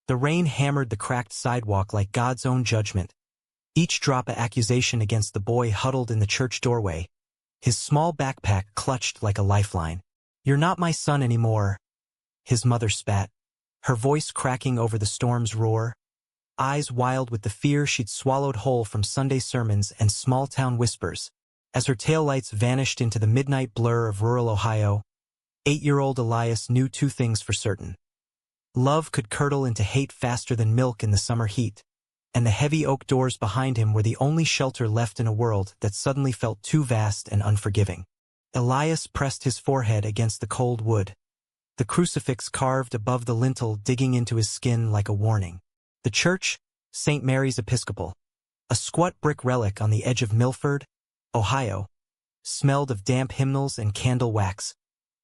The rain hammered the cracked sidewalk like God's own judgment, each drop of accusation against the boy huddled in the church doorway, his small backpack clutched like a lifeline. "You're not my son anymore," his mother spat, her voice cracking over the storm's roar, eyes wild with the fear she'd swallowed whole from Sunday sermons and small-town whispers. As her taillights vanished into the midnight blur of rural Ohio, 8-year-old Elias knew two things for certain. Love could curdle into hate faster than milk in the summer heat, and the heavy oak doors behind him were the only shelter left in a world that suddenly felt too vast and unforgiving. Elias pressed his forehead against the cold wood, the crucifix carved above the lintel digging into his skin like a warning. The church, St. Mary's Episcopal, a squat brick relic on the edge of Milford, Ohio, smelled of damp hymnals and candle wax,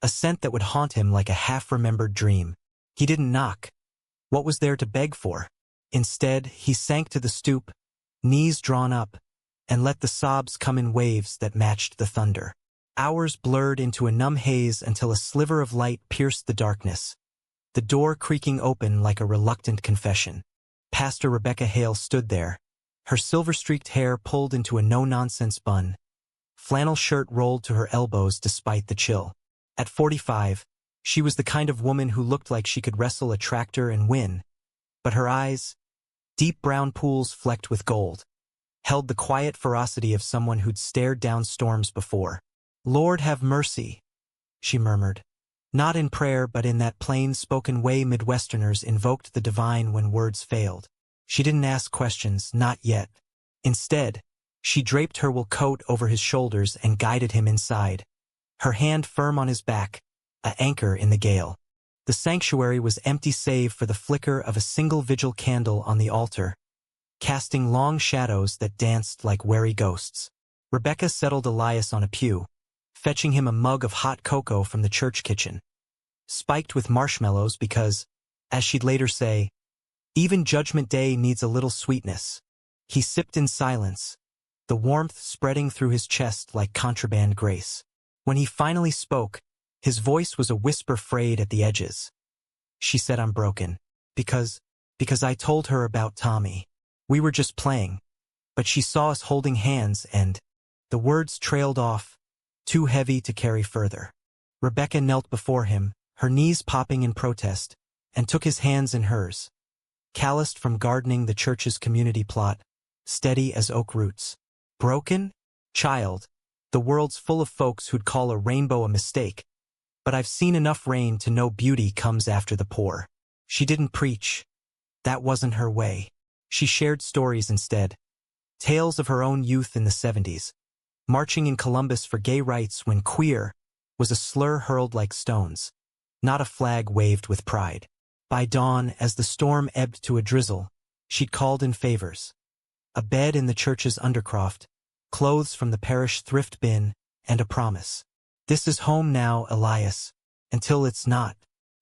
a scent that would haunt him like a half-remembered dream. He didn't knock. What was there to beg for? Instead, he sank to the stoop, knees drawn up, and let the sobs come in waves that matched the thunder. Hours blurred into a numb haze until a sliver of light pierced the darkness, the door creaking open like a reluctant confession. Pastor Rebecca Hale stood there, her silver-streaked hair pulled into a no-nonsense bun, flannel shirt rolled to her elbows despite the chill. At 45, she was the kind of woman who looked like she could wrestle a tractor and win, but her eyes, deep brown pools flecked with gold, held the quiet ferocity of someone who'd stared down storms before. "Lord have mercy," she murmured, not in prayer but in that plain-spoken way Midwesterners invoked the divine when words failed. She didn't ask questions, not yet. Instead, she draped her wool coat over his shoulders and guided him inside, her hand firm on his back, an anchor in the gale. The sanctuary was empty save for the flicker of a single vigil candle on the altar, casting long shadows that danced like wary ghosts. Rebecca settled Elias on a pew, fetching him a mug of hot cocoa from the church kitchen, spiked with marshmallows because, as she'd later say, even Judgment Day needs a little sweetness. He sipped in silence, the warmth spreading through his chest like contraband grace. When he finally spoke, his voice was a whisper frayed at the edges. She said, "I'm broken. Because I told her about Tommy. We were just playing. But she saw us holding hands and..." The words trailed off, too heavy to carry further. Rebecca knelt before him, her knees popping in protest, and took his hands in hers, calloused from gardening the church's community plot, steady as oak roots. "Broken? Child, the world's full of folks who'd call a rainbow a mistake. But I've seen enough rain to know beauty comes after the pour." She didn't preach. That wasn't her way. She shared stories instead. Tales of her own youth in the 70s, marching in Columbus for gay rights when queer was a slur hurled like stones, not a flag waved with pride. By dawn, as the storm ebbed to a drizzle, she'd called in favors. A bed in the church's undercroft, clothes from the parish thrift bin, and a promise. "This is home now, Elias, until it's not.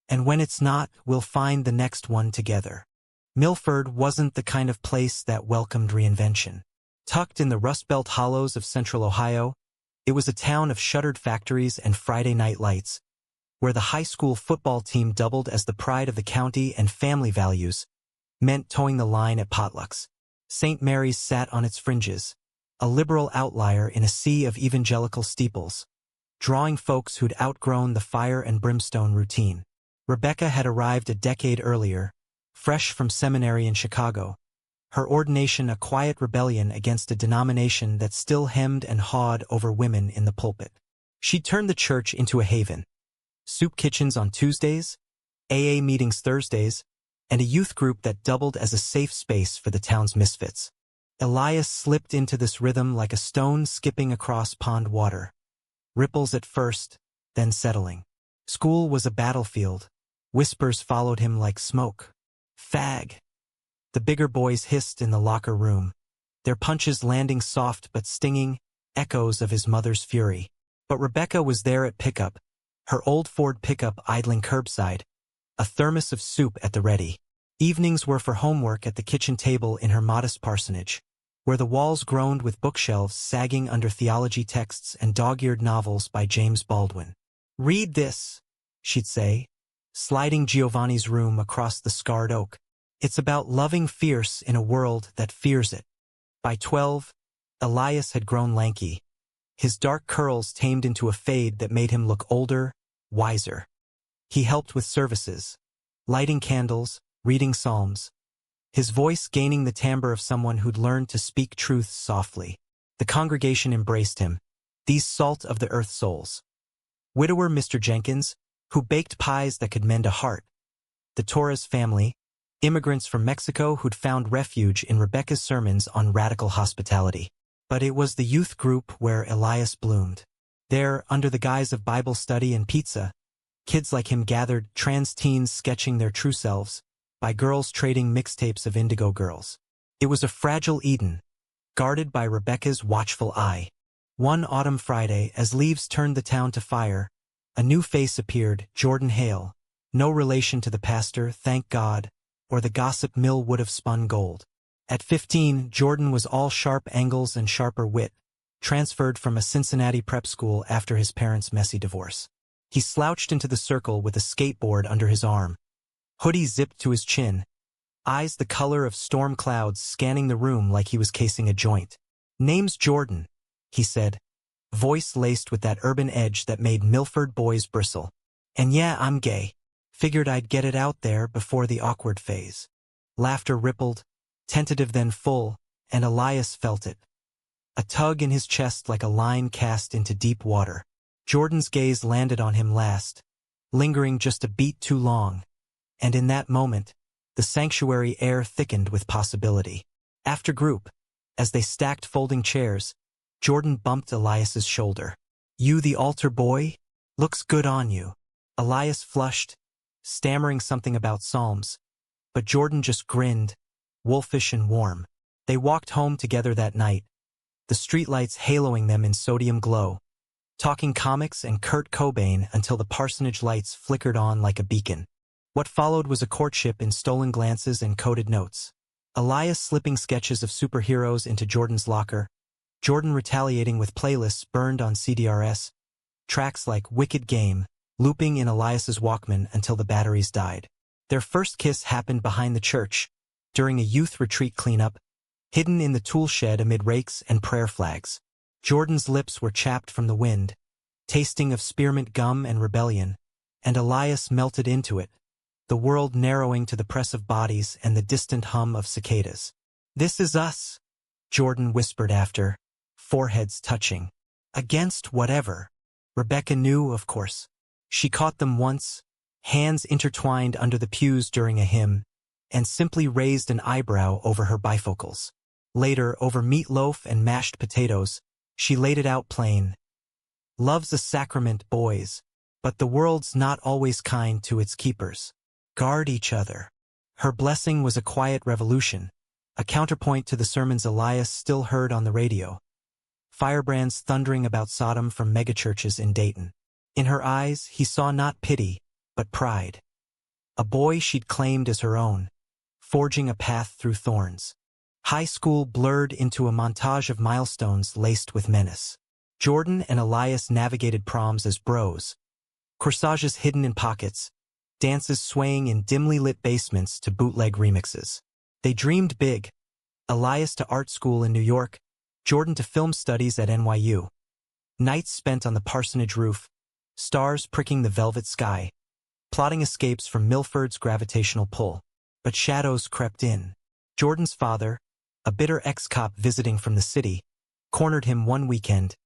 And when it's not, we'll find the next one together." Milford wasn't the kind of place that welcomed reinvention. Tucked in the Rust Belt hollows of central Ohio, it was a town of shuttered factories and Friday night lights, where the high school football team doubled as the pride of the county and family values meant towing the line at potlucks. St. Mary's sat on its fringes, a liberal outlier in a sea of evangelical steeples, drawing folks who'd outgrown the fire and brimstone routine. Rebecca had arrived a decade earlier, fresh from seminary in Chicago, her ordination a quiet rebellion against a denomination that still hemmed and hawed over women in the pulpit. She'd turned the church into a haven. Soup kitchens on Tuesdays, AA meetings Thursdays, and a youth group that doubled as a safe space for the town's misfits. Elias slipped into this rhythm like a stone skipping across pond water. Ripples at first, then settling. School was a battlefield. Whispers followed him like smoke. "Fag." The bigger boys hissed in the locker room, their punches landing soft but stinging, echoes of his mother's fury. But Rebecca was there at pickup, her old Ford pickup idling curbside, a thermos of soup at the ready. Evenings were for homework at the kitchen table in her modest parsonage, where the walls groaned with bookshelves sagging under theology texts and dog-eared novels by James Baldwin. "Read this," she'd say, sliding Giovanni's room across the scarred oak. It's about loving fierce in a world that fears it. By 12, Elias had grown lanky. His dark curls tamed into a fade that made him look older, wiser. He helped with services, lighting candles, reading psalms, his voice gaining the timbre of someone who'd learned to speak truths softly. The congregation embraced him, these salt-of-the-earth souls. Widower Mr. Jenkins, who baked pies that could mend a heart. The Torres family, immigrants from Mexico who'd found refuge in Rebecca's sermons on radical hospitality. But it was the youth group where Elias bloomed. There, under the guise of Bible study and pizza, kids like him gathered, trans teens sketching their true selves, by girls trading mixtapes of Indigo Girls. It was a fragile Eden, guarded by Rebecca's watchful eye. One autumn Friday, as leaves turned the town to fire, a new face appeared, Jordan Hale. No relation to the pastor, thank God, or the gossip mill would have spun gold. At 15, Jordan was all sharp angles and sharper wit, transferred from a Cincinnati prep school after his parents' messy divorce. He slouched into the circle with a skateboard under his arm, hoodie zipped to his chin, eyes the color of storm clouds scanning the room like he was casing a joint. "Name's Jordan," he said, voice laced with that urban edge that made Milford boys bristle. "And yeah, I'm gay. Figured I'd get it out there before the awkward phase." Laughter rippled, tentative then full, and Elias felt it. A tug in his chest like a line cast into deep water. Jordan's gaze landed on him last, lingering just a beat too long, and in that moment, the sanctuary air thickened with possibility. After group, as they stacked folding chairs, Jordan bumped Elias's shoulder. "You the altar boy? Looks good on you." Elias flushed, stammering something about psalms, but Jordan just grinned, wolfish and warm. They walked home together that night, the streetlights haloing them in sodium glow, talking comics and Kurt Cobain until the parsonage lights flickered on like a beacon. What followed was a courtship in stolen glances and coded notes. Elias slipping sketches of superheroes into Jordan's locker, Jordan retaliating with playlists burned on CDRS, tracks like Wicked Game, looping in Elias's Walkman until the batteries died. Their first kiss happened behind the church, during a youth retreat cleanup, hidden in the tool shed amid rakes and prayer flags. Jordan's lips were chapped from the wind, tasting of spearmint gum and rebellion, and Elias melted into it, the world narrowing to the press of bodies and the distant hum of cicadas. "This is us," Jordan whispered after, foreheads touching. "Against whatever." Rebecca knew, of course. She caught them once, hands intertwined under the pews during a hymn, and simply raised an eyebrow over her bifocals. Later, over meatloaf and mashed potatoes, she laid it out plain. "Love's a sacrament, boys, but the world's not always kind to its keepers. Guard each other." Her blessing was a quiet revolution, a counterpoint to the sermons Elias still heard on the radio. Firebrands thundering about Sodom from megachurches in Dayton. In her eyes, he saw not pity, but pride. A boy she'd claimed as her own, forging a path through thorns. High school blurred into a montage of milestones laced with menace. Jordan and Elias navigated proms as bros, corsages hidden in pockets, dances swaying in dimly lit basements to bootleg remixes. They dreamed big, Elias to art school in New York, Jordan to film studies at NYU. Nights spent on the parsonage roof, stars pricking the velvet sky, plotting escapes from Milford's gravitational pull. But shadows crept in. Jordan's father, a bitter ex-cop visiting from the city, cornered him one weekend.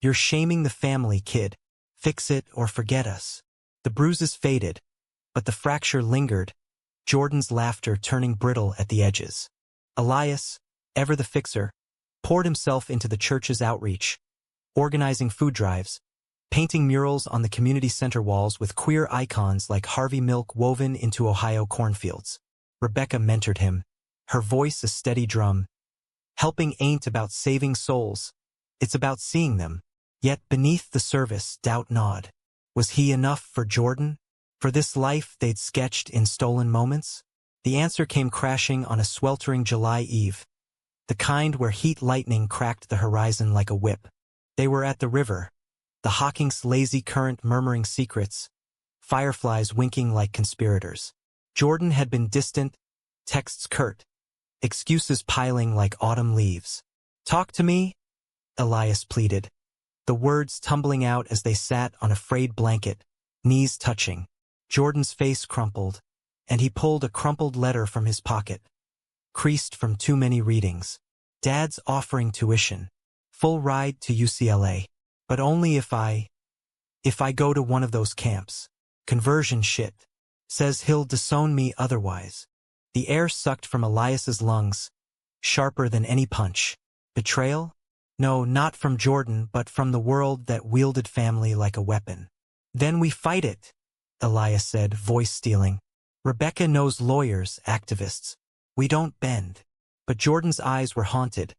"You're shaming the family, kid. Fix it or forget us." The bruises faded, but the fracture lingered, Jordan's laughter turning brittle at the edges. Elias, ever the fixer, poured himself into the church's outreach, organizing food drives, painting murals on the community center walls with queer icons like Harvey Milk woven into Ohio cornfields. Rebecca mentored him, her voice a steady drum. "Helping ain't about saving souls, it's about seeing them." Yet beneath the service, doubt gnawed. Was he enough for Jordan? For this life they'd sketched in stolen moments? The answer came crashing on a sweltering July eve, the kind where heat lightning cracked the horizon like a whip. They were at the river, the Hawking's lazy current murmuring secrets, fireflies winking like conspirators. Jordan had been distant, texts curt, excuses piling like autumn leaves. "Talk to me?" Elias pleaded, the words tumbling out as they sat on a frayed blanket, knees touching. Jordan's face crumpled, and he pulled a crumpled letter from his pocket. Creased from too many readings. "Dad's offering tuition. Full ride to UCLA. But only if I go to one of those camps. Conversion shit. Says he'll disown me otherwise." The air sucked from Elias's lungs, sharper than any punch. Betrayal? No, not from Jordan, but from the world that wielded family like a weapon. "Then we fight it," Elias said, voice stealing. "Rebecca knows lawyers, activists. We don't bend." But Jordan's eyes were haunted.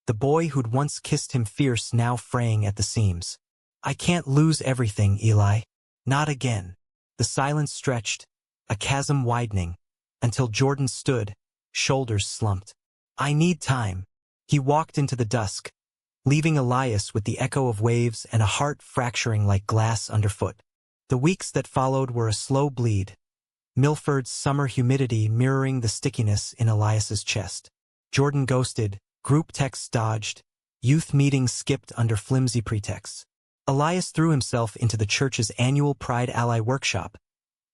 The boy who'd once kissed him fierce now fraying at the seams. "I can't lose everything, Eli. Not again." The silence stretched, a chasm widening, until Jordan stood, shoulders slumped. "I need time." He walked into the dusk, leaving Elias with the echo of waves and a heart fracturing like glass underfoot. The weeks that followed were a slow bleed, Milford's summer humidity mirroring the stickiness in Elias's chest. Jordan ghosted, group texts dodged, youth meetings skipped under flimsy pretexts. Elias threw himself into the church's annual Pride Ally workshop,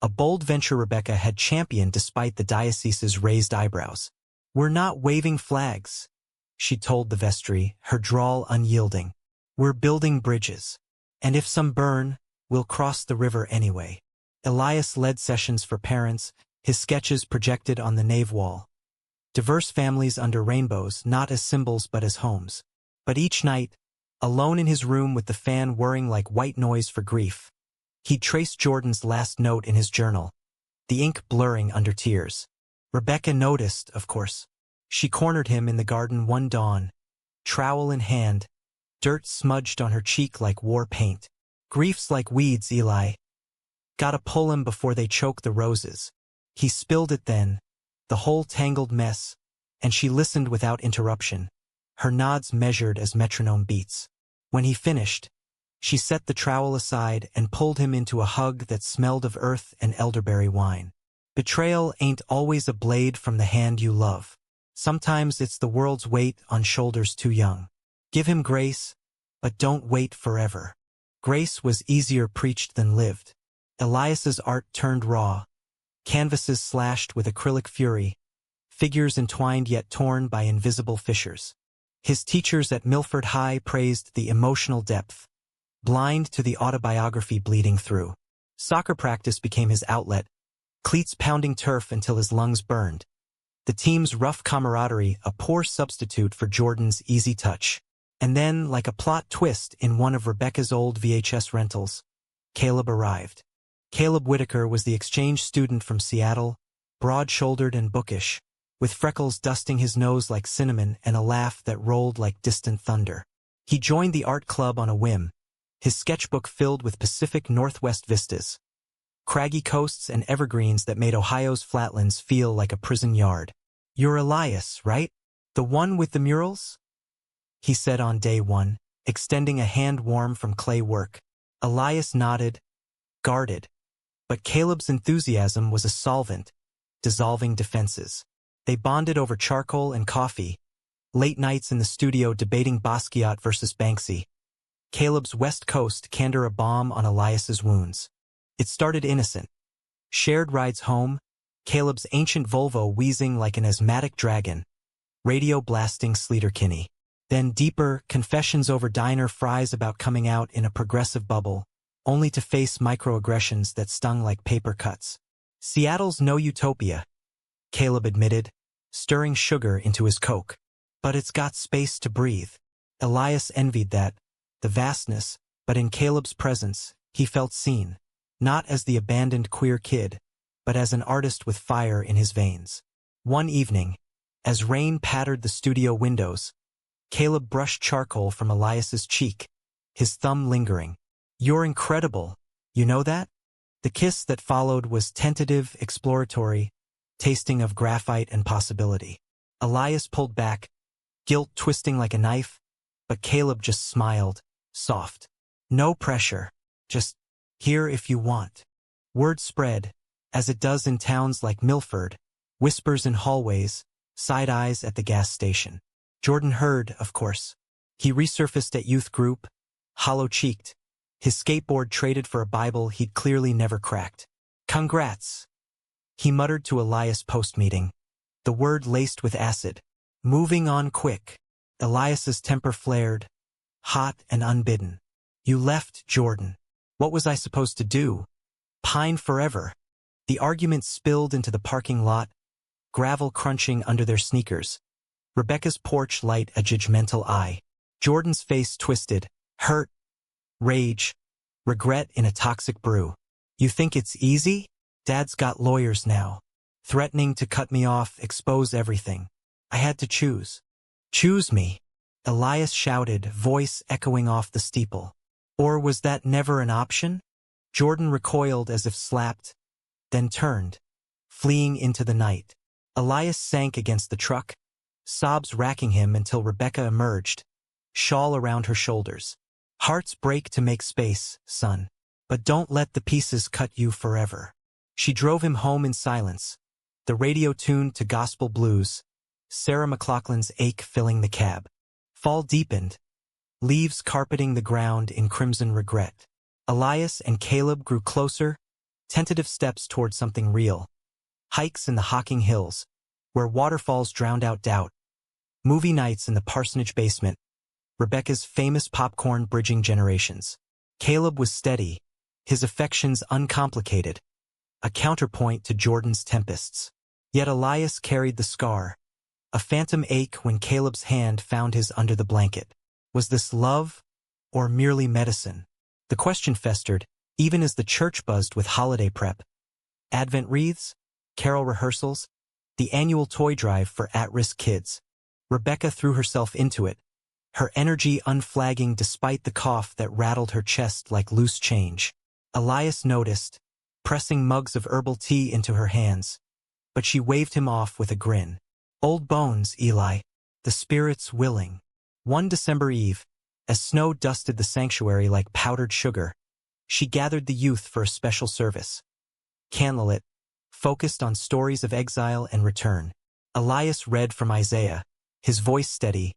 a bold venture Rebecca had championed despite the diocese's raised eyebrows. "We're not waving flags," she told the vestry, her drawl unyielding. "We're building bridges. And if some burn, we'll cross the river anyway." Elias led sessions for parents, his sketches projected on the nave wall. Diverse families under rainbows, not as symbols but as homes. But each night, alone in his room with the fan whirring like white noise for grief, he traced Jordan's last note in his journal, the ink blurring under tears. Rebecca noticed, of course. She cornered him in the garden one dawn, trowel in hand, dirt smudged on her cheek like war paint. "Grief's like weeds, Eli. Gotta pull 'em before they choke the roses." He spilled it then, the whole tangled mess, and she listened without interruption, her nods measured as metronome beats. When he finished, she set the trowel aside and pulled him into a hug that smelled of earth and elderberry wine. Betrayal ain't always a blade from the hand you love. Sometimes it's the world's weight on shoulders too young. Give him grace, but don't wait forever. Grace was easier preached than lived. Elias's art turned raw, canvases slashed with acrylic fury, figures entwined yet torn by invisible fissures. His teachers at Milford High praised the emotional depth, blind to the autobiography bleeding through. Soccer practice became his outlet, cleats pounding turf until his lungs burned. The team's rough camaraderie a poor substitute for Jordan's easy touch. And then, like a plot twist in one of Rebecca's old VHS rentals, Caleb arrived. Caleb Whitaker was the exchange student from Seattle, broad-shouldered and bookish, with freckles dusting his nose like cinnamon and a laugh that rolled like distant thunder. He joined the art club on a whim, his sketchbook filled with Pacific Northwest vistas, craggy coasts and evergreens that made Ohio's flatlands feel like a prison yard. "You're Elias, right? The one with the murals?" he said on day one, extending a hand warm from clay work. Elias nodded, guarded. But Caleb's enthusiasm was a solvent, dissolving defenses. They bonded over charcoal and coffee, late nights in the studio debating Basquiat versus Banksy. Caleb's West Coast candor a balm on Elias's wounds. It started innocent. Shared rides home, Caleb's ancient Volvo wheezing like an asthmatic dragon, radio blasting Sleater-Kinney. Then deeper, confessions over diner fries about coming out in a progressive bubble, only to face microaggressions that stung like paper cuts. "Seattle's no utopia," Caleb admitted, stirring sugar into his Coke. "But it's got space to breathe." Elias envied that, the vastness, but in Caleb's presence, he felt seen, not as the abandoned queer kid, but as an artist with fire in his veins. One evening, as rain pattered the studio windows, Caleb brushed charcoal from Elias's cheek, his thumb lingering. "You're incredible, you know that?" The kiss that followed was tentative, exploratory, tasting of graphite and possibility. Elias pulled back, guilt twisting like a knife, but Caleb just smiled, soft. "No pressure, just here if you want." Word spread, as it does in towns like Milford, whispers in hallways, side eyes at the gas station. Jordan heard, of course. He resurfaced at youth group, hollow-cheeked, his skateboard traded for a Bible he'd clearly never cracked. "Congrats," he muttered to Elias post-meeting, the word laced with acid. "Moving on quick." Elias's temper flared, hot and unbidden. "You left, Jordan. What was I supposed to do? Pine forever?" The argument spilled into the parking lot, gravel crunching under their sneakers. Rebecca's porch light a judgmental eye. Jordan's face twisted, hurt, rage, regret in a toxic brew. "You think it's easy? Dad's got lawyers now. Threatening to cut me off, expose everything. I had to choose." "Choose me?" Elias shouted, voice echoing off the steeple. "Or was that never an option?" Jordan recoiled as if slapped, then turned, fleeing into the night. Elias sank against the truck, sobs racking him until Rebecca emerged, shawl around her shoulders. "Hearts break to make space, son. But don't let the pieces cut you forever." She drove him home in silence, the radio tuned to gospel blues, Sarah McLachlan's ache filling the cab. Fall deepened, leaves carpeting the ground in crimson regret. Elias and Caleb grew closer, tentative steps toward something real. Hikes in the Hocking Hills, where waterfalls drowned out doubt. Movie nights in the parsonage basement, Rebecca's famous popcorn bridging generations. Caleb was steady, his affections uncomplicated, a counterpoint to Jordan's tempests. Yet Elias carried the scar, a phantom ache when Caleb's hand found his under the blanket. Was this love, or merely medicine? The question festered, even as the church buzzed with holiday prep. Advent wreaths, carol rehearsals, the annual toy drive for at-risk kids. Rebecca threw herself into it, her energy unflagging despite the cough that rattled her chest like loose change. Elias noticed, pressing mugs of herbal tea into her hands, but she waved him off with a grin. "Old bones, Eli. The spirit's willing." One December Eve, as snow dusted the sanctuary like powdered sugar, she gathered the youth for a special service. Candlelit, focused on stories of exile and return. Elias read from Isaiah, his voice steady.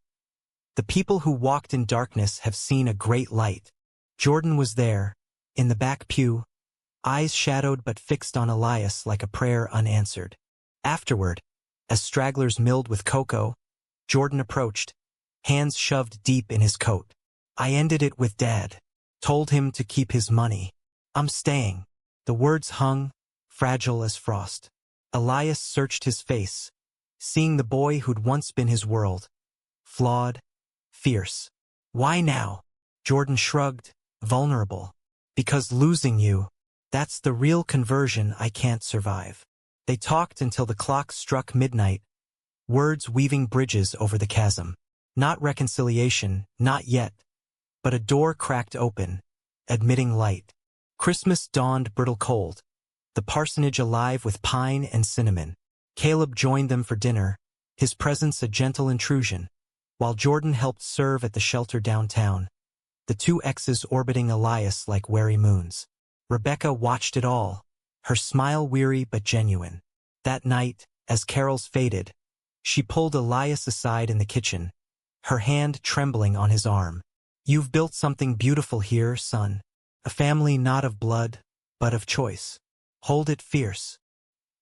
"The people who walked in darkness have seen a great light." Jordan was there, in the back pew, eyes shadowed but fixed on Elias like a prayer unanswered. Afterward, as stragglers milled with cocoa, Jordan approached, hands shoved deep in his coat. "I ended it with Dad. Told him to keep his money. I'm staying." The words hung, fragile as frost. Elias searched his face, seeing the boy who'd once been his world. Flawed, fierce. "Why now?" Jordan shrugged, vulnerable. "Because losing you, that's the real conversion I can't survive." They talked until the clock struck midnight, words weaving bridges over the chasm. Not reconciliation, not yet, but a door cracked open, admitting light. Christmas dawned brittle cold, the parsonage alive with pine and cinnamon. Caleb joined them for dinner, his presence a gentle intrusion, while Jordan helped serve at the shelter downtown, the two exes orbiting Elias like wary moons. Rebecca watched it all, her smile weary but genuine. That night, as carols faded, she pulled Elias aside in the kitchen, her hand trembling on his arm. "You've built something beautiful here, son. A family not of blood, but of choice. Hold it fierce."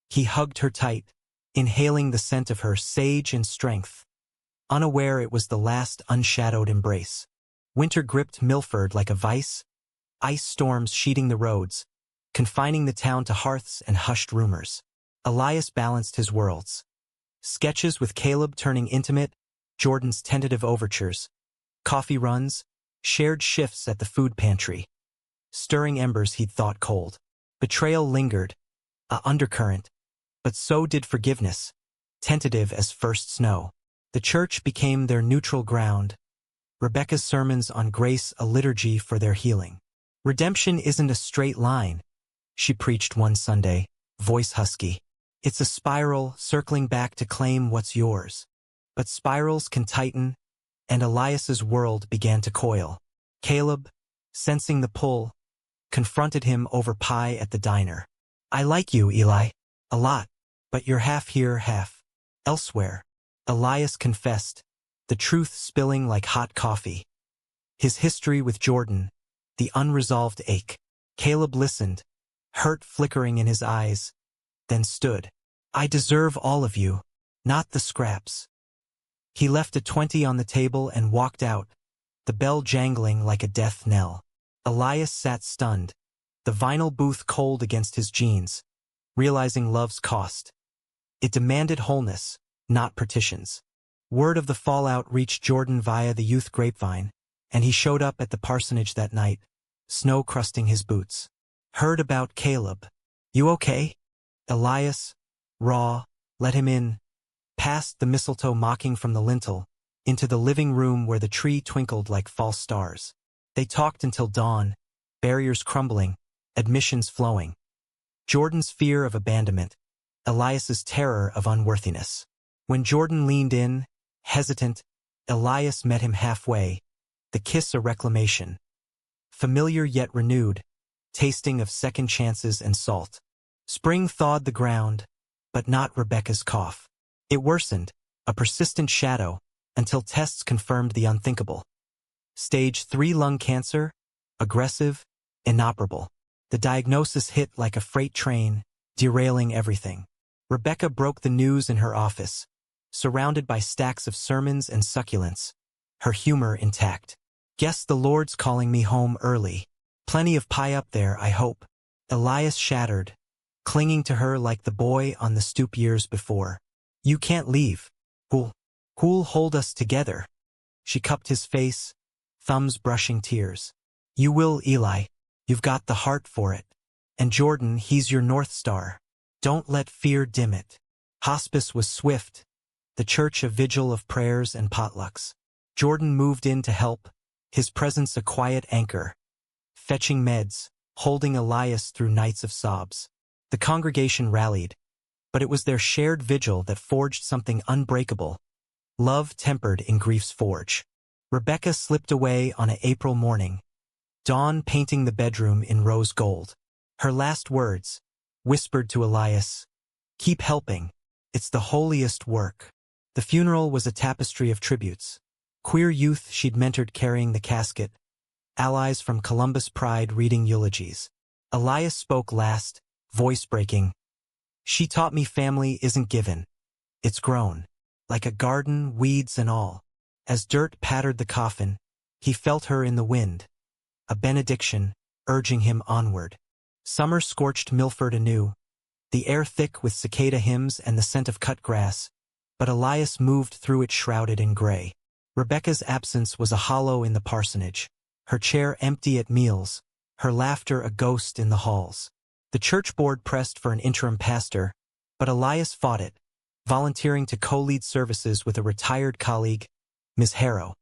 He hugged her tight, inhaling the scent of her sage and strength, unaware it was the last unshadowed embrace. Winter gripped Milford like a vice, ice storms sheeting the roads, confining the town to hearths and hushed rumors. Elias balanced his worlds. Sketches with Caleb turning intimate, Jordan's tentative overtures, coffee runs, shared shifts at the food pantry, stirring embers he'd thought cold. Betrayal lingered, a undercurrent, but so did forgiveness, tentative as first snow. The church became their neutral ground, Rebecca's sermons on grace a liturgy for their healing. "Redemption isn't a straight line," she preached one Sunday, voice husky. "It's a spiral circling back to claim what's yours." But spirals can tighten, and Elias's world began to coil. Caleb, sensing the pull, confronted him over pie at the diner. "I like you, Eli. A lot. But you're half here, half elsewhere. Elias confessed, the truth spilling like hot coffee. His history with Jordan, the unresolved ache. Caleb listened, hurt flickering in his eyes, then stood. I deserve all of you, not the scraps. He left a 20 on the table and walked out, the bell jangling like a death knell. Elias sat stunned, the vinyl booth cold against his jeans, realizing love's cost. It demanded wholeness, not partitions. Word of the fallout reached Jordan via the youth grapevine, and he showed up at the parsonage that night, snow crusting his boots. Heard about Caleb. You okay? Elias, raw, let him in, past the mistletoe mocking from the lintel, into the living room where the tree twinkled like false stars. They talked until dawn, barriers crumbling, admissions flowing. Jordan's fear of abandonment, Elias's terror of unworthiness. When Jordan leaned in, hesitant, Elias met him halfway, the kiss a reclamation. Familiar yet renewed, tasting of second chances and salt. Spring thawed the ground, but not Rebecca's cough. It worsened, a persistent shadow, until tests confirmed the unthinkable. Stage 3 lung cancer, aggressive, inoperable. The diagnosis hit like a freight train, derailing everything. Rebecca broke the news in her office, surrounded by stacks of sermons and succulents, her humor intact. Guess the Lord's calling me home early. Plenty of pie up there, I hope. Elias shattered, clinging to her like the boy on the stoop years before. You can't leave. Who'll hold us together? She cupped his face, thumbs brushing tears. You will, Eli. You've got the heart for it. And Jordan, he's your North Star. Don't let fear dim it. Hospice was swift, the church a vigil of prayers and potlucks. Jordan moved in to help, his presence a quiet anchor, fetching meds, holding Elias through nights of sobs. The congregation rallied, but it was their shared vigil that forged something unbreakable, love tempered in grief's forge. Rebecca slipped away on an April morning, dawn painting the bedroom in rose gold. Her last words, whispered to Elias, keep helping, it's the holiest work. The funeral was a tapestry of tributes. Queer youth she'd mentored carrying the casket, allies from Columbus Pride reading eulogies. Elias spoke last, voice breaking. She taught me family isn't given. It's grown. Like a garden, weeds and all. As dirt pattered the coffin, he felt her in the wind. A benediction, urging him onward. Summer scorched Milford anew, the air thick with cicada hymns and the scent of cut grass, but Elias moved through it shrouded in gray. Rebecca's absence was a hollow in the parsonage, her chair empty at meals, her laughter a ghost in the halls. The church board pressed for an interim pastor, but Elias fought it, volunteering to co-lead services with a retired colleague, Ms. Harrow,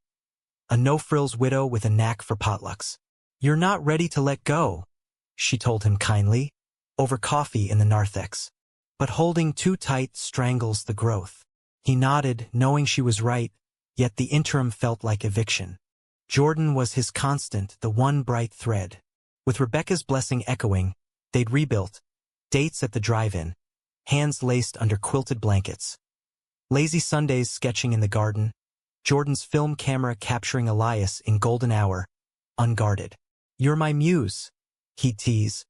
a no-frills widow with a knack for potlucks. You're not ready to let go, she told him kindly, over coffee in the narthex. But holding too tight strangles the growth. He nodded, knowing she was right, yet the interim felt like eviction. Jordan was his constant, the one bright thread. With Rebecca's blessing echoing, they'd rebuilt, dates at the drive-in, hands laced under quilted blankets. Lazy Sundays sketching in the garden, Jordan's film camera capturing Elias in golden hour, unguarded. You're my muse, he'd tease,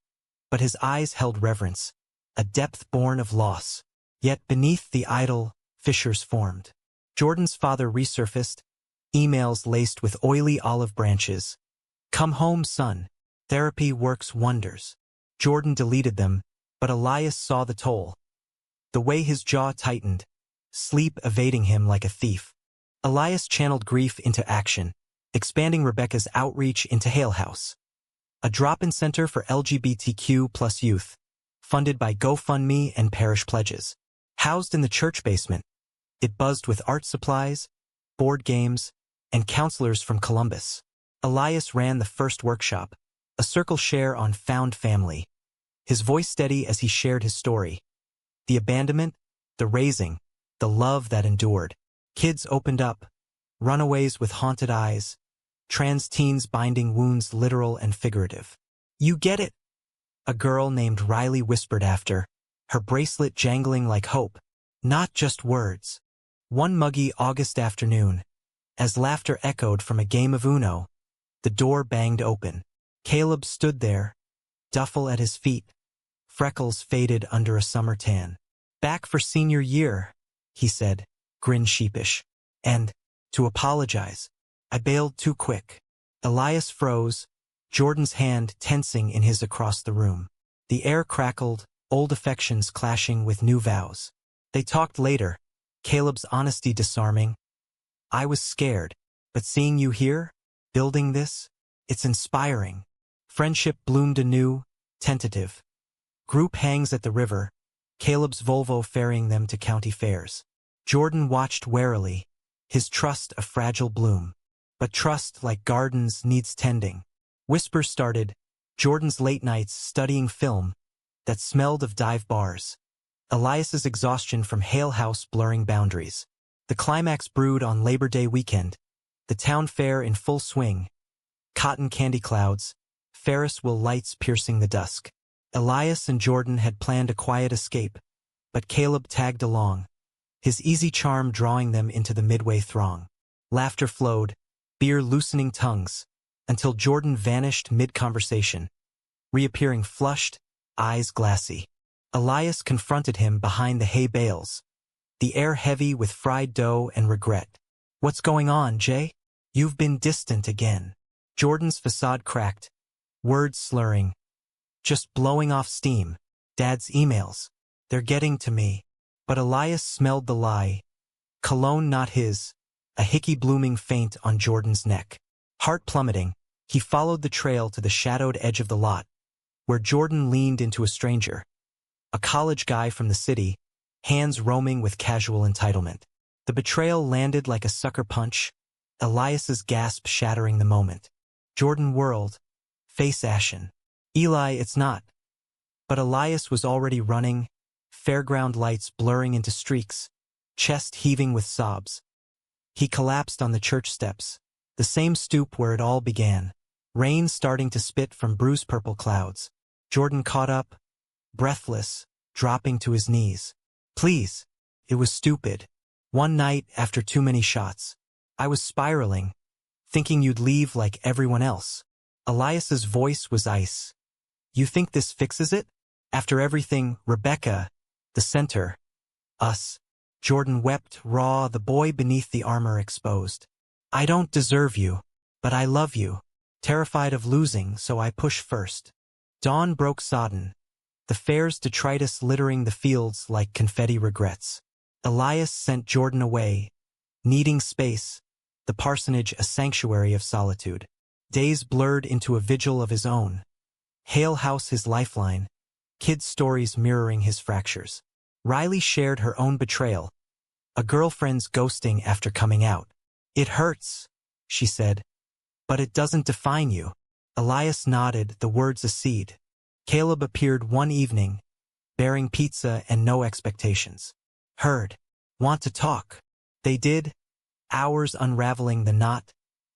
but his eyes held reverence, a depth born of loss. Yet beneath the idol, fissures formed. Jordan's father resurfaced, emails laced with oily olive branches. Come home, son. Therapy works wonders. Jordan deleted them, but Elias saw the toll. The way his jaw tightened, sleep evading him like a thief. Elias channeled grief into action, expanding Rebecca's outreach into Hale House, a drop-in center for LGBTQ+ youth, funded by GoFundMe and parish pledges. Housed in the church basement, it buzzed with art supplies, board games, and counselors from Columbus. Elias ran the first workshop, a circle share on found family, his voice steady as he shared his story. The abandonment, the raising, the love that endured. Kids opened up, runaways with haunted eyes, trans teens binding wounds literal and figurative. You get it? A girl named Riley whispered after, her bracelet jangling like hope, not just words. One muggy August afternoon, as laughter echoed from a game of Uno, the door banged open. Caleb stood there, duffel at his feet, freckles faded under a summer tan. "Back for senior year," he said, grin sheepish. "And, to apologize, I bailed too quick." Elias froze, Jordan's hand tensing in his across the room. The air crackled, old affections clashing with new vows. They talked later, Caleb's honesty disarming. "I was scared, but seeing you here, building this, it's inspiring." Friendship bloomed anew, tentative. Group hangs at the river, Caleb's Volvo ferrying them to county fairs. Jordan watched warily, his trust a fragile bloom. But trust, like gardens, needs tending. Whispers started, Jordan's late nights studying film that smelled of dive bars. Elias's exhaustion from Hale House blurring boundaries. The climax brewed on Labor Day weekend, the town fair in full swing, cotton candy clouds, Ferris wheel lights piercing the dusk. Elias and Jordan had planned a quiet escape, but Caleb tagged along, his easy charm drawing them into the midway throng. Laughter flowed, beer loosening tongues, until Jordan vanished mid-conversation, reappearing flushed, eyes glassy. Elias confronted him behind the hay bales, the air heavy with fried dough and regret. "What's going on, Jay? You've been distant again." Jordan's facade cracked, words slurring. "Just blowing off steam. Dad's emails. They're getting to me." But Elias smelled the lie. Cologne not his, a hickey blooming faint on Jordan's neck. Heart plummeting, he followed the trail to the shadowed edge of the lot, where Jordan leaned into a stranger. A college guy from the city, hands roaming with casual entitlement. The betrayal landed like a sucker punch, Elias's gasp shattering the moment. Jordan whirled, face ashen. "Eli, it's not." But Elias was already running, fairground lights blurring into streaks, chest heaving with sobs. He collapsed on the church steps, the same stoop where it all began, rain starting to spit from bruise-purple clouds. Jordan caught up, breathless, dropping to his knees. "Please, it was stupid. One night after too many shots. I was spiraling, thinking you'd leave like everyone else." Elias's voice was ice. "You think this fixes it? After everything, Rebecca, the center, us." Jordan wept raw, the boy beneath the armor exposed. "I don't deserve you, but I love you. Terrified of losing, so I push first." Dawn broke sodden, the fair's detritus littering the fields like confetti regrets. Elias sent Jordan away, needing space, the parsonage a sanctuary of solitude. Days blurred into a vigil of his own. Hale House his lifeline, kids' stories mirroring his fractures. Riley shared her own betrayal, a girlfriend's ghosting after coming out. "It hurts," she said, "but it doesn't define you." Elias nodded, the words a seed. Caleb appeared one evening, bearing pizza and no expectations. "Heard. Want to talk?" They did, hours unraveling the knot,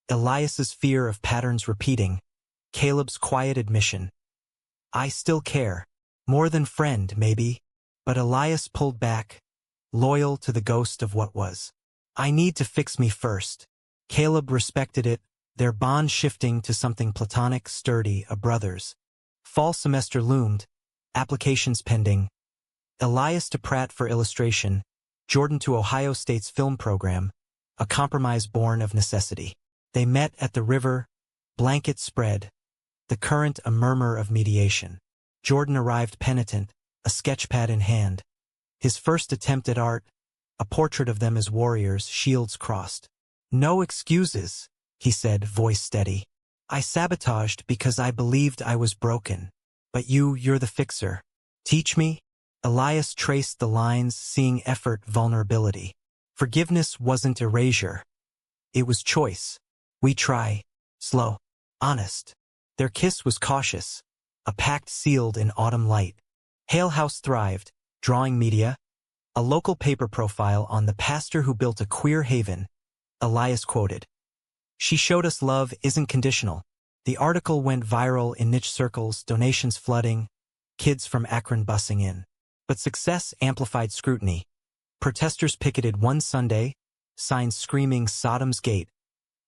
Elias's fear of patterns repeating, Caleb's quiet admission. "I still care. More than friend, maybe." But Elias pulled back, loyal to the ghost of what was. "I need to fix me first." Caleb respected it, their bond shifting to something platonic, sturdy, a brother's. Fall semester loomed, applications pending. Elias to Pratt for illustration, Jordan to Ohio State's film program, a compromise born of necessity. They met at the river, blanket spread, the current a murmur of mediation. Jordan arrived penitent, a sketchpad in hand. His first attempt at art, a portrait of them as warriors, shields crossed. "No excuses," he said, voice steady. "I sabotaged because I believed I was broken. But you're the fixer. Teach me?" Elias traced the lines, seeing effort, vulnerability. Forgiveness wasn't erasure. It was choice. "We try. Slow. Honest." Their kiss was cautious, a pact sealed in autumn light. Hale House thrived, drawing media, a local paper profile on the pastor who built a queer haven. Elias quoted, "She showed us love isn't conditional." The article went viral in niche circles, donations flooding, kids from Akron bussing in. But success amplified scrutiny. Protesters picketed one Sunday, signs screaming Sodom's Gate,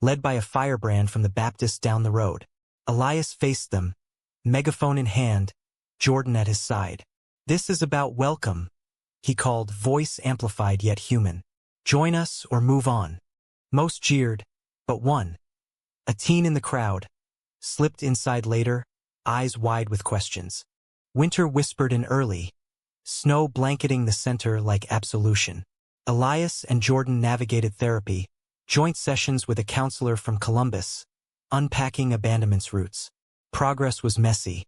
led by a firebrand from the Baptist down the road. Elias faced them, megaphone in hand, Jordan at his side. "This is about welcome," he called, voice amplified yet human. "Join us or move on." Most jeered, but one, a teen in the crowd, slipped inside later, eyes wide with questions. Winter whispered in early, snow blanketing the center like absolution. Elias and Jordan navigated therapy, joint sessions with a counselor from Columbus, unpacking abandonment's roots. Progress was messy.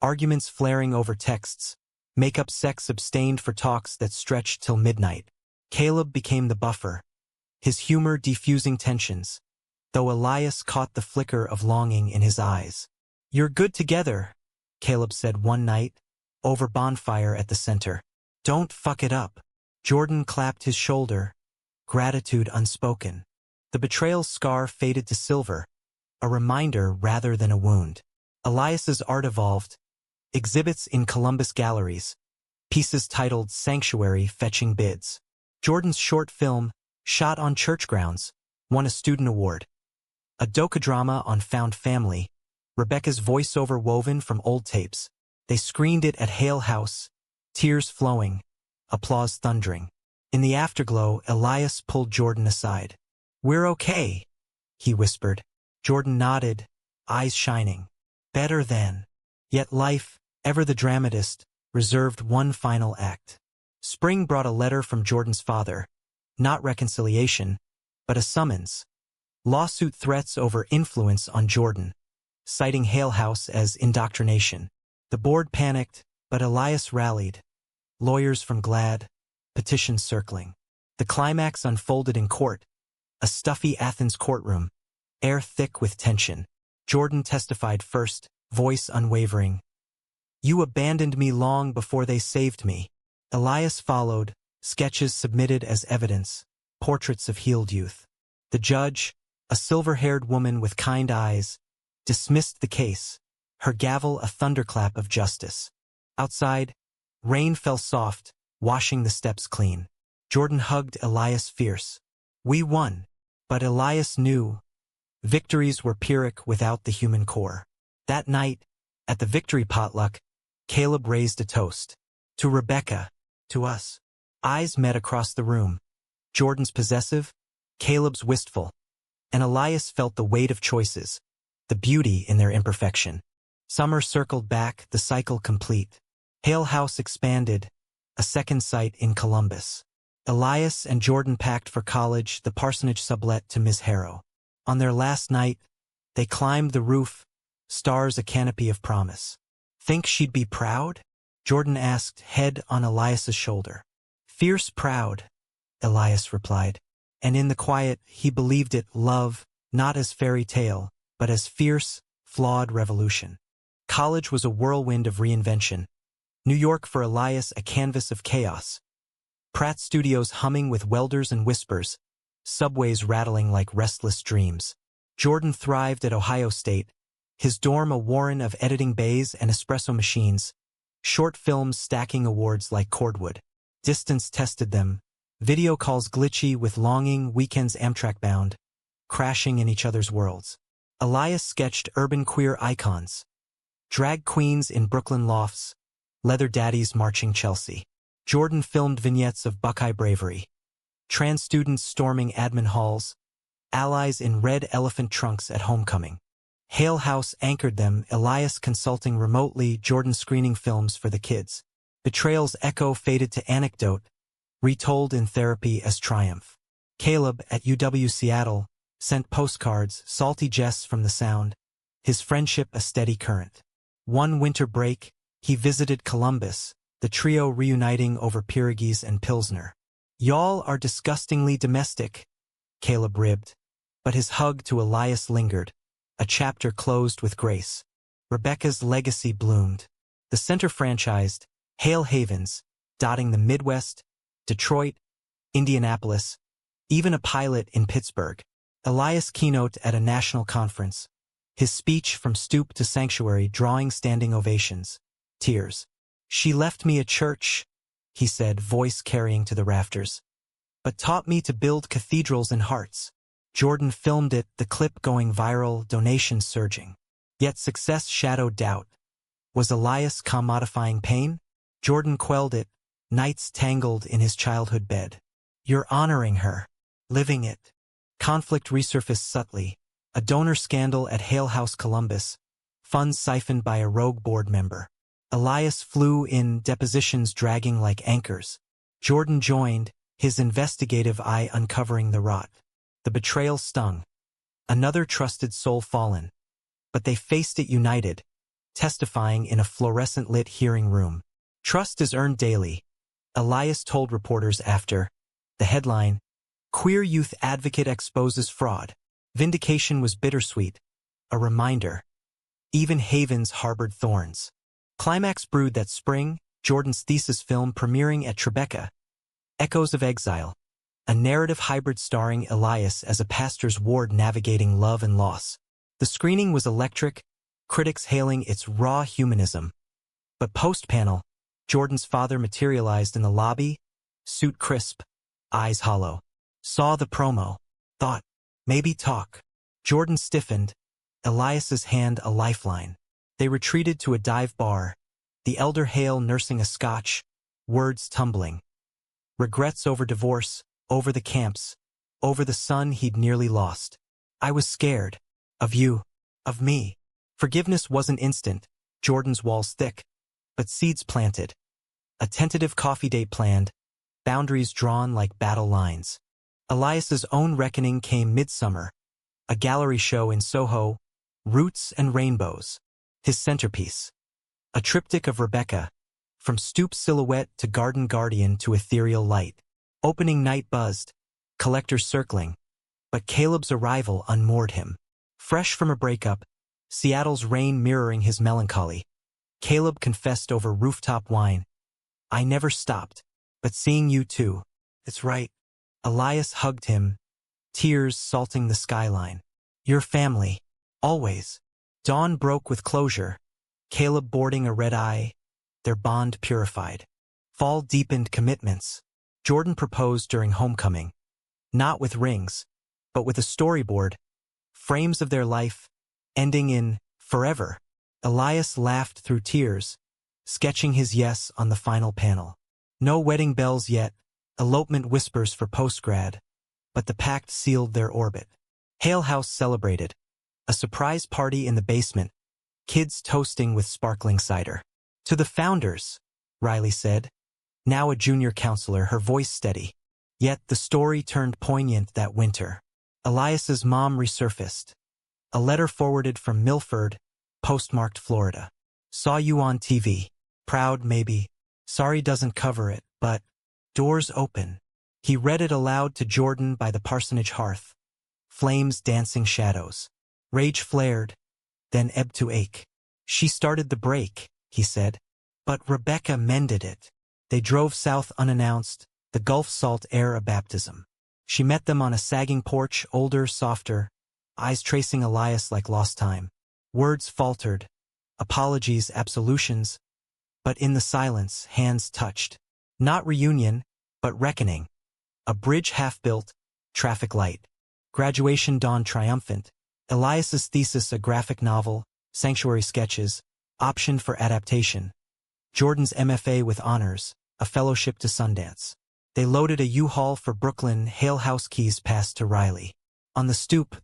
Arguments flaring over texts, make-up sex abstained for talks that stretched till midnight. Caleb became the buffer, his humor defusing tensions, though Elias caught the flicker of longing in his eyes. "You're good together," Caleb said one night, over bonfire at the center. "Don't fuck it up." Jordan clapped his shoulder, gratitude unspoken. The betrayal's scar faded to silver, a reminder rather than a wound. Elias's art evolved, exhibits in Columbus galleries, pieces titled Sanctuary fetching bids. Jordan's short film, shot on church grounds, won a student award. A docudrama on found family, Rebecca's voiceover woven from old tapes. They screened it at Hale House, tears flowing, applause thundering. In the afterglow, Elias pulled Jordan aside. "We're okay," he whispered. Jordan nodded, eyes shining. "Better than." Yet life, ever the dramatist, reserved one final act. Spring brought a letter from Jordan's father, not reconciliation, but a summons. Lawsuit threats over influence on Jordan, citing Hale House as indoctrination. The board panicked, but Elias rallied. Lawyers from GLAAD, petitions circling. The climax unfolded in court, a stuffy Athens courtroom, air thick with tension. Jordan testified first, voice unwavering. "You abandoned me long before they saved me." Elias followed, sketches submitted as evidence, portraits of healed youth. The judge, a silver-haired woman with kind eyes, dismissed the case, her gavel a thunderclap of justice. Outside, rain fell soft, washing the steps clean. Jordan hugged Elias fierce. "We won." But Elias knew, victories were Pyrrhic without the human core. That night, at the victory potluck, Caleb raised a toast. "To Rebecca, to us." Eyes met across the room. Jordan's possessive, Caleb's wistful, and Elias felt the weight of choices, the beauty in their imperfection. Summer circled back, the cycle complete. Hale House expanded, a second site in Columbus. Elias and Jordan packed for college, the parsonage sublet to Ms. Harrow. On their last night, they climbed the roof, stars a canopy of promise. "Think she'd be proud?" Jordan asked, head on Elias's shoulder. "Fierce proud," Elias replied. And in the quiet, he believed it love, not as fairy tale, but as fierce, flawed revolution. College was a whirlwind of reinvention. New York for Elias a canvas of chaos. Pratt Studios humming with welders and whispers, subways rattling like restless dreams. Jordan thrived at Ohio State, his dorm a warren of editing bays and espresso machines, short films stacking awards like cordwood. Distance tested them, video calls glitchy with longing, weekends Amtrak bound, crashing in each other's worlds. Elias sketched urban queer icons, drag queens in Brooklyn lofts, leather daddies marching Chelsea. Jordan filmed vignettes of Buckeye bravery, trans students storming admin halls, allies in red elephant trunks at homecoming. Hale House anchored them, Elias consulting remotely, Jordan screening films for the kids. Betrayal's echo faded to anecdote, retold in therapy as triumph. Caleb, at UW Seattle, sent postcards, salty jests from the Sound, his friendship a steady current. One winter break, he visited Columbus, the trio reuniting over pierogies and Pilsner. "Y'all are disgustingly domestic," Caleb ribbed, but his hug to Elias lingered, a chapter closed with grace. Rebecca's legacy bloomed. The center franchised, Hale Havens, dotting the Midwest, Detroit, Indianapolis, even a pilot in Pittsburgh. Elias keynote at a national conference, his speech from stoop to sanctuary drawing standing ovations. Tears. She left me a church, he said, voice carrying to the rafters, but taught me to build cathedrals in hearts. Jordan filmed it, the clip going viral, donations surging. Yet success shadowed doubt. Was Elias commodifying pain? Jordan quelled it, nights tangled in his childhood bed. You're honoring her. Living it. Conflict resurfaced subtly. A donor scandal at Hale House Columbus. Funds siphoned by a rogue board member. Elias flew in, depositions dragging like anchors. Jordan joined, his investigative eye uncovering the rot. The betrayal stung. Another trusted soul fallen. But they faced it united, testifying in a fluorescent-lit hearing room. Trust is earned daily, Elias told reporters after. The headline, Queer Youth Advocate Exposes Fraud. Vindication was bittersweet. A reminder. Even havens harbored thorns. Climax brewed that spring, Jordan's thesis film premiering at Tribeca. Echoes of Exile. A narrative hybrid starring Elias as a pastor's ward navigating love and loss. The screening was electric, critics hailing its raw humanism. But post-panel, Jordan's father materialized in the lobby, suit crisp, eyes hollow. Saw the promo, thought, maybe talk. Jordan stiffened, Elias's hand a lifeline. They retreated to a dive bar, the elder Hale nursing a scotch, words tumbling. Regrets over divorce, over the camps, over the son he'd nearly lost. I was scared. Of you. Of me. Forgiveness wasn't instant, Jordan's walls thick, but seeds planted. A tentative coffee date planned, boundaries drawn like battle lines. Elias's own reckoning came midsummer, a gallery show in Soho, Roots and Rainbows. His centerpiece. A triptych of Rebecca, from stoop silhouette to garden guardian to ethereal light. Opening night buzzed, collectors circling, but Caleb's arrival unmoored him. Fresh from a breakup, Seattle's rain mirroring his melancholy, Caleb confessed over rooftop wine. I never stopped, but seeing you too. It's right. Elias hugged him, tears salting the skyline. Your family. Always. Dawn broke with closure, Caleb boarding a red eye, their bond purified. Fall deepened commitments. Jordan proposed during homecoming. Not with rings, but with a storyboard. Frames of their life, ending in forever. Elias laughed through tears, sketching his yes on the final panel. No wedding bells yet, elopement whispers for postgrad, but the pact sealed their orbit. Hale House celebrated. A surprise party in the basement, kids toasting with sparkling cider. To the founders, Riley said, now a junior counselor, her voice steady. Yet the story turned poignant that winter. Elias's mom resurfaced. A letter forwarded from Milford, postmarked Florida. Saw you on TV. Proud maybe. Sorry doesn't cover it, but doors open. He read it aloud to Jordan by the parsonage hearth. Flames dancing shadows. Rage flared, then ebbed to ache. She started the break, he said. But Rebecca mended it. They drove south unannounced, the Gulf salt air a baptism. She met them on a sagging porch, older, softer, eyes tracing Elias like lost time. Words faltered, apologies, absolutions, but in the silence, hands touched. Not reunion, but reckoning. A bridge half-built, traffic light. Graduation dawned triumphant. Elias's thesis a graphic novel, sanctuary sketches, optioned for adaptation. Jordan's MFA with honors, a fellowship to Sundance. They loaded a U-Haul for Brooklyn, Hale House keys passed to Riley. On the stoop,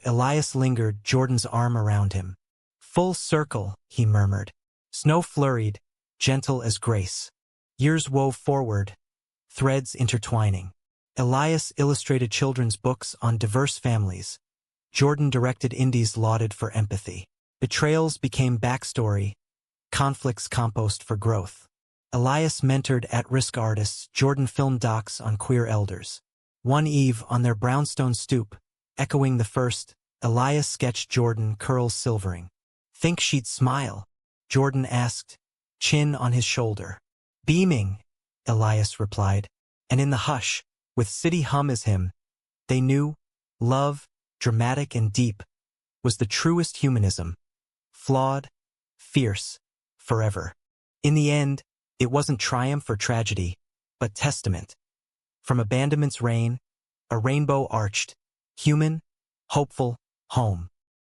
Elias lingered, Jordan's arm around him. Full circle, he murmured. Snow flurried, gentle as grace. Years wove forward, threads intertwining. Elias illustrated children's books on diverse families. Jordan directed indies lauded for empathy. Betrayals became backstory, conflicts compost for growth. Elias mentored at-risk artists, Jordan filmed docs on queer elders. One eve on their brownstone stoop, echoing the first, Elias sketched Jordan, curls silvering. Think she'd smile? Jordan asked, chin on his shoulder. Beaming, Elias replied. And in the hush, with city hum as him, they knew, love, dramatic and deep, was the truest humanism. Flawed, fierce, forever. In the end, it wasn't triumph or tragedy, but testament. From abandonment's reign, a rainbow arched, human, hopeful, home.